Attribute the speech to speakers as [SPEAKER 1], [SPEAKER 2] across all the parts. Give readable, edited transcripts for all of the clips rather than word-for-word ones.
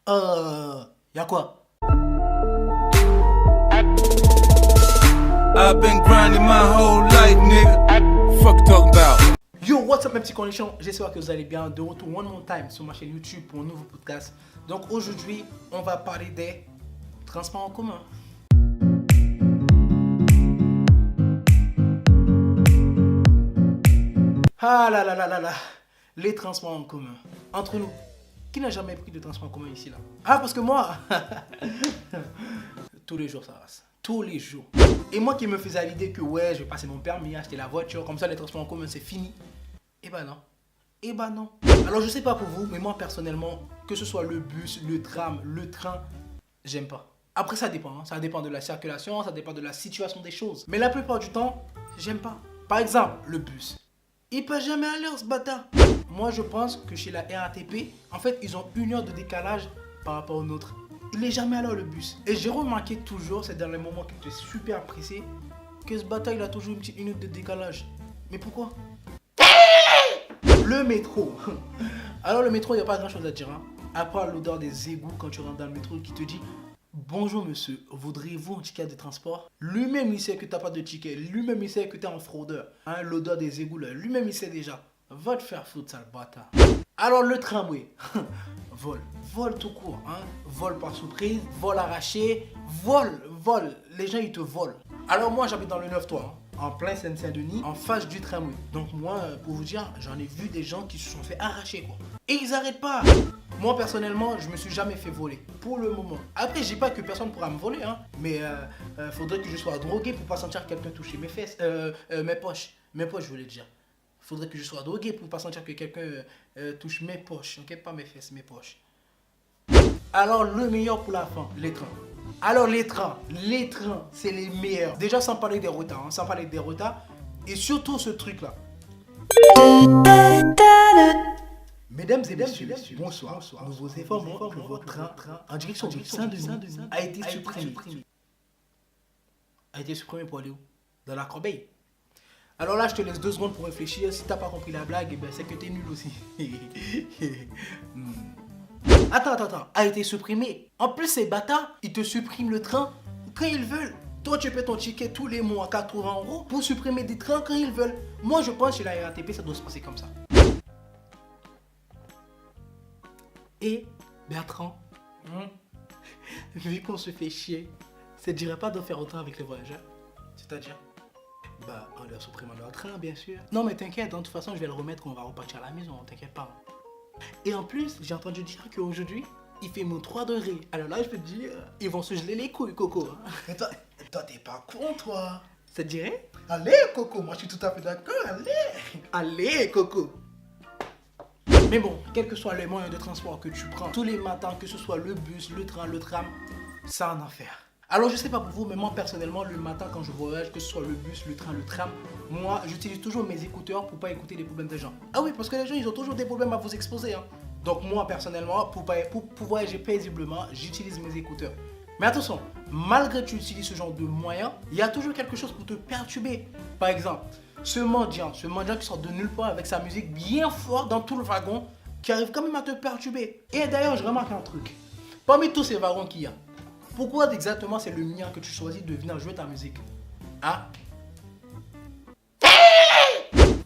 [SPEAKER 1] Y'a quoi?
[SPEAKER 2] I've been grinding my whole life, nigga. Fuck you talking about?
[SPEAKER 1] Yo, what's up mes petits connexions? J'espère que vous allez bien. De retour one more time sur ma chaîne YouTube pour un nouveau podcast. Donc aujourd'hui, on va parler des transports en commun. Ah là là là là là, les transports en commun. Entre nous, qui n'a jamais pris de transport en commun ici là? Ah parce que moi, tous les jours ça passe. Tous les jours. Et moi qui me faisais à l'idée que ouais, je vais passer mon permis, acheter la voiture, comme ça les transports en commun c'est fini. Eh ben non. Eh ben non. Alors je sais pas pour vous, mais moi personnellement, que ce soit le bus, le tram, le train, j'aime pas. Après ça dépend, hein. Ça dépend de la circulation, ça dépend de la situation des choses. Mais la plupart du temps, j'aime pas. Par exemple, le bus. Il passe jamais à l'heure ce bâtard. Moi je pense que chez la RATP, en fait ils ont 1 heure de décalage par rapport au nôtre. Il est jamais à l'heure le bus. Et j'ai remarqué toujours, ces derniers moments qui étaient super pressé, que ce bâtard il a toujours une petite minute de décalage. Mais pourquoi? Le métro. Alors le métro, il n'y a pas grand chose à dire. Hein. À part l'odeur des égouts quand tu rentres dans le métro qui te dit bonjour monsieur, voudriez-vous un ticket de transport? Lui-même il sait que tu n'as pas de ticket. Lui-même il sait que tu es en fraudeur. Hein, l'odeur des égouts là. Lui-même il sait déjà. Va te faire foutre sale bâtard. Alors le tramway. Vol. Vol tout court. Hein. Vol par surprise. Vol arraché. Vol. Les gens ils te volent. Alors moi j'habite dans le 9-3. Hein. En plein Seine-Saint-Denis, en face du tramway. Donc moi, pour vous dire, j'en ai vu des gens qui se sont fait arracher quoi. Et ils arrêtent pas. Moi personnellement, je me suis jamais fait voler. Pour le moment. Après, je dis pas que personne pourra me voler, hein. Mais faudrait que je sois drogué pour pas sentir quelqu'un toucher mes fesses, mes poches. Mes poches, je voulais dire. Faudrait que je sois drogué pour pas sentir que quelqu'un touche mes poches. Ok, pas mes fesses, mes poches. Alors le meilleur pour la fin, les trains. Alors les trains, c'est les meilleurs. Déjà sans parler des retards, hein, sans parler des retards. Et surtout ce truc là. Mesdames et messieurs, bonsoir. Nous vous informons que votre train en direction de Saint-Denis a été supprimé. A été supprimé pour aller où? Dans la corbeille. Alors là, je te laisse 2 secondes pour réfléchir. Si t'as pas compris la blague, eh ben, c'est que t'es nul aussi. Attends, a été supprimé. En plus, ces bâtards, ils te suppriment le train quand ils veulent. Toi, tu paies ton ticket tous les mois à 80 € pour supprimer des trains quand ils veulent. Moi, je pense que chez la RATP, ça doit se passer comme ça. Et Bertrand, vu qu'on se fait chier, ça te dirait pas de faire autant avec les voyageurs? C'est-à-dire? Bah, on leur supprime leur train, bien sûr. Non, mais t'inquiète, de toute façon, je vais le remettre, on va repartir à la maison, t'inquiète pas. Et en plus, j'ai entendu dire qu'aujourd'hui, il fait moins 3 degrés. Alors là, je peux te dire, ils vont se geler les couilles, Coco.
[SPEAKER 3] Mais toi, t'es pas con, toi.
[SPEAKER 1] Ça te dirait?
[SPEAKER 3] Allez, Coco, moi je suis tout à fait d'accord, allez.
[SPEAKER 1] Allez, Coco. Mais bon, quels que soient les moyens de transport que tu prends tous les matins, que ce soit le bus, le train, le tram, c'est un enfer. Alors je sais pas pour vous, mais moi personnellement, le matin quand je voyage, que ce soit le bus, le train, le tram, moi j'utilise toujours mes écouteurs pour pas écouter les problèmes des gens. Ah oui, parce que les gens ils ont toujours des problèmes à vous exposer. Hein. Donc moi personnellement, pour voyager paisiblement, j'utilise mes écouteurs. Mais attention, malgré que tu utilises ce genre de moyens, il y a toujours quelque chose pour te perturber. Par exemple, ce mendiant qui sort de nulle part avec sa musique bien forte dans tout le wagon, qui arrive quand même à te perturber. Et d'ailleurs, je remarque un truc. Parmi tous ces wagons qu'il y a, pourquoi exactement c'est le mien que tu choisis de venir jouer ta musique? Hein?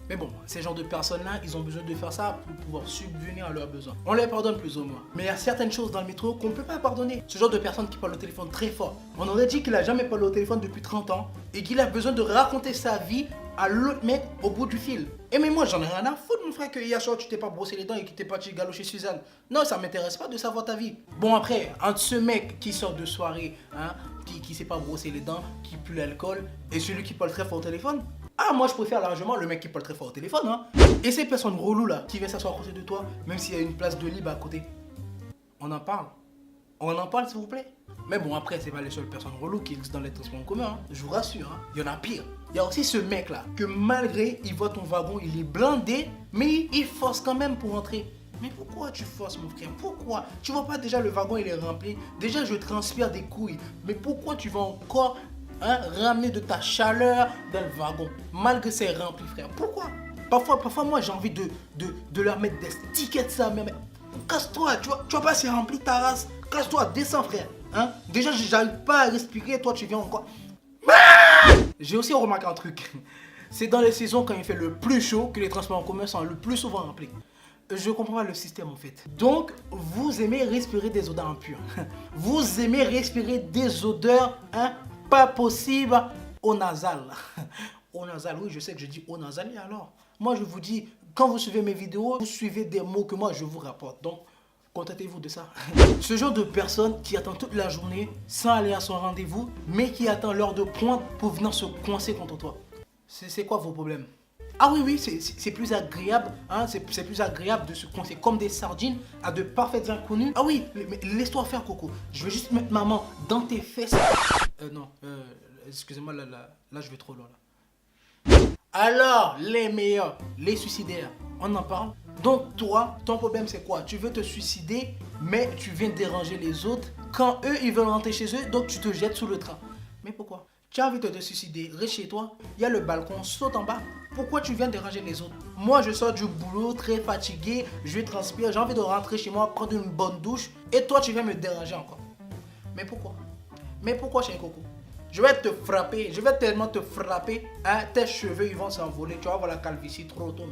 [SPEAKER 1] Mais bon, ces genres de personnes-là, ils ont besoin de faire ça pour pouvoir subvenir à leurs besoins. On les pardonne plus ou moins. Mais il y a certaines choses dans le métro qu'on ne peut pas pardonner. Ce genre de personne qui parle au téléphone très fort. On aurait dit qu'il a jamais parlé au téléphone depuis 30 ans et qu'il a besoin de raconter sa vie à l'autre mec au bout du fil. Et mais moi, j'en ai rien à foutre, mon frère, que hier soir, tu t'es pas brossé les dents et que t'es parti galocher Suzanne. Non, ça m'intéresse pas de savoir ta vie. Bon, après, entre ce mec qui sort de soirée, hein, qui s'est pas brossé les dents, qui pue l'alcool, et celui qui parle très fort au téléphone, ah, moi je préfère largement le mec qui parle très fort au téléphone. Hein. Et ces personnes reloues là, qui viennent s'asseoir à côté de toi, même s'il y a une place de libre à côté, on en parle. On en parle, s'il vous plaît. Mais bon, après, c'est pas les seules personnes reloues qui existent dans les transports en commun. Hein. Je vous rassure, hein. Il y en a pire. Il y a aussi ce mec là, que malgré il voit ton wagon, il est blindé, mais il force quand même pour entrer. Mais pourquoi tu forces, mon frère? Pourquoi? Tu vois pas déjà le wagon il est rempli? Déjà je transpire des couilles. Mais pourquoi tu vas encore ramener de ta chaleur dans le wagon malgré c'est rempli, frère? Pourquoi? Parfois moi j'ai envie de leur mettre des stickets de ça, mais Casse-toi, tu vas pas se remplir ta race. Casse-toi, descends frère. Hein? Déjà, j'arrive pas à respirer, toi tu viens encore. J'ai aussi remarqué un truc. C'est dans les saisons quand il fait le plus chaud que les transports en commun sont le plus souvent remplis. Je comprends pas le système en fait. Donc, vous aimez respirer des odeurs impures. Vous aimez respirer des odeurs, hein, pas possible au nasal. Au nasal, oui, je sais que je dis au nasal, et alors? Moi, je vous dis, quand vous suivez mes vidéos, vous suivez des mots que moi je vous rapporte. Donc, contentez-vous de ça. Ce genre de personne qui attend toute la journée sans aller à son rendez-vous, mais qui attend l'heure de pointe pour venir se coincer contre toi. C'est quoi vos problèmes? Ah oui, c'est plus agréable, hein, c'est plus agréable de se coincer comme des sardines à de parfaits inconnus. Ah oui, mais laisse-toi faire, Coco. Je vais juste mettre ma main dans tes fesses. Non, excusez-moi, là, je vais trop loin. Là. Alors, les meilleurs, les suicidaires, on en parle. Donc, toi, ton problème, c'est quoi? Tu veux te suicider, mais tu viens déranger les autres. Quand eux, ils veulent rentrer chez eux, donc tu te jettes sous le train. Mais pourquoi? Tu as envie de te suicider, reste chez toi, il y a le balcon, saute en bas. Pourquoi tu viens déranger les autres? Moi, je sors du boulot très fatigué, je transpire, j'ai envie de rentrer chez moi, prendre une bonne douche, et toi, tu viens me déranger encore. Mais pourquoi? Mais pourquoi, chez Coco? Je vais te frapper, je vais tellement te frapper, hein, tes cheveux, ils vont s'envoler, tu vas voir la calvitie trop tôt.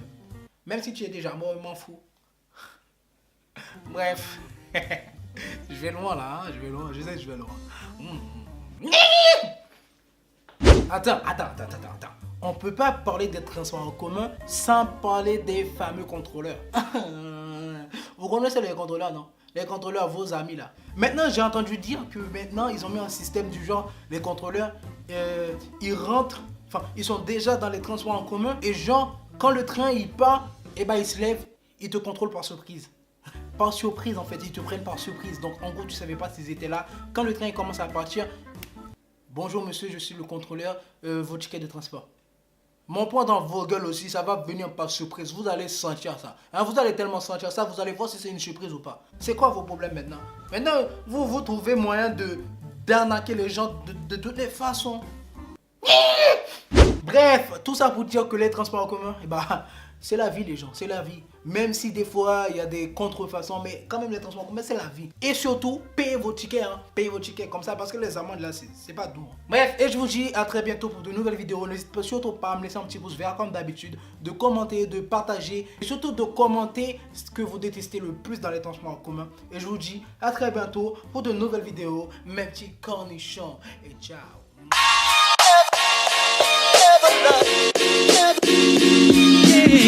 [SPEAKER 1] Même si tu es déjà mort, je m'en fous. Bref, je vais loin là, hein, je vais loin, je sais que je vais loin. Attends. On peut pas parler des transports en commun sans parler des fameux contrôleurs. Vous connaissez les contrôleurs, non? Les contrôleurs, vos amis là. Maintenant, j'ai entendu dire que maintenant, ils ont mis un système du genre, les contrôleurs, ils rentrent, enfin, ils sont déjà dans les transports en commun et genre, quand le train il part, et ben ils se lèvent, ils te contrôlent par surprise. Par surprise en fait, ils te prennent par surprise. Donc en gros, tu savais pas s'ils étaient là. Quand le train il commence à partir, bonjour monsieur, je suis le contrôleur, vos tickets de transport. Mon point dans vos gueules aussi, ça va venir par surprise. Vous allez sentir ça. Hein, vous allez tellement sentir ça, vous allez voir si c'est une surprise ou pas. C'est quoi vos problèmes maintenant? Maintenant, vous trouvez moyen d'arnaquer les gens de toutes les façons. Bref, tout ça pour dire que les transports en commun, eh ben, c'est la vie les gens, c'est la vie. Même si des fois il y a des contrefaçons, mais quand même les transports en commun c'est la vie. Et surtout, payez vos tickets, hein, payez vos tickets comme ça parce que les amendes là c'est pas doux. Bref, et je vous dis à très bientôt pour de nouvelles vidéos. N'hésitez surtout pas à me laisser un petit pouce vert comme d'habitude, de commenter, de partager et surtout de commenter ce que vous détestez le plus dans les transports en commun. Et je vous dis à très bientôt pour de nouvelles vidéos, mes petits cornichons et ciao.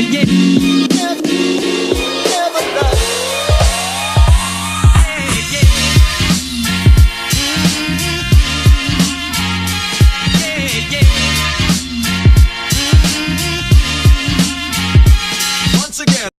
[SPEAKER 4] Yeah.